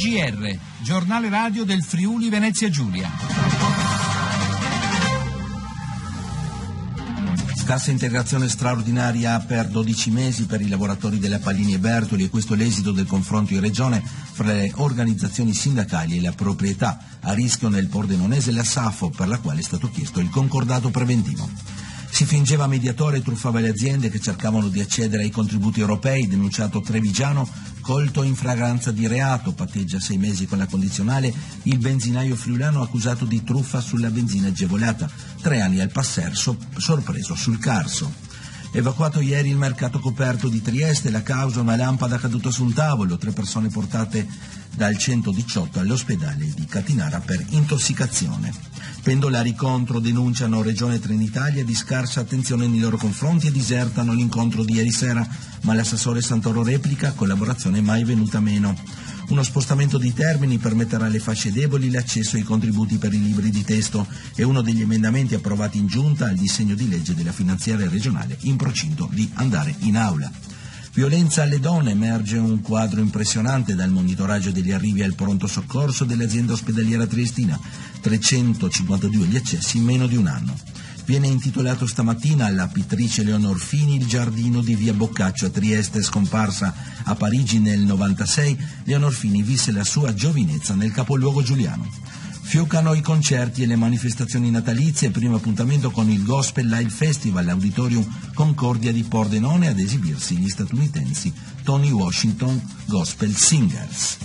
GR, giornale radio del Friuli Venezia Giulia. Cassa integrazione straordinaria per 12 mesi per i lavoratori della Pallini e Bertoli, e questo è l'esito del confronto in regione fra le organizzazioni sindacali e la proprietà. A rischio nel Pordenonese la SAFO, per la quale è stato chiesto il concordato preventivo. Si fingeva mediatore e truffava le aziende che cercavano di accedere ai contributi europei, denunciato trevigiano, colto in flagranza di reato, patteggia 6 mesi con la condizionale, il benzinaio friulano accusato di truffa sulla benzina agevolata, 3 anni al passer, sorpreso sul Carso. Evacuato ieri il mercato coperto di Trieste, la causa una lampada caduta su un tavolo, 3 persone portate dal 118 all'ospedale di Catinara per intossicazione. Pendolari contro denunciano Regione Trenitalia di scarsa attenzione nei loro confronti e disertano l'incontro di ieri sera, ma l'assessore Santoro replica: collaborazione mai venuta meno. Uno spostamento di termini permetterà alle fasce deboli l'accesso ai contributi per i libri di testo, è uno degli emendamenti approvati in giunta al disegno di legge della finanziaria regionale in procinto di andare in aula. Violenza alle donne, emerge un quadro impressionante dal monitoraggio degli arrivi al pronto soccorso dell'azienda ospedaliera triestina, 352 gli accessi in meno di un anno. Viene intitolato stamattina alla pittrice Leonor Fini il giardino di via Boccaccio a Trieste. Scomparsa a Parigi nel 96, Leonor Fini visse la sua giovinezza nel capoluogo giuliano. Fioccano i concerti e le manifestazioni natalizie, primo appuntamento con il Gospel Live Festival, Auditorium Concordia di Pordenone, ad esibirsi gli statunitensi Tony Washington Gospel Singers.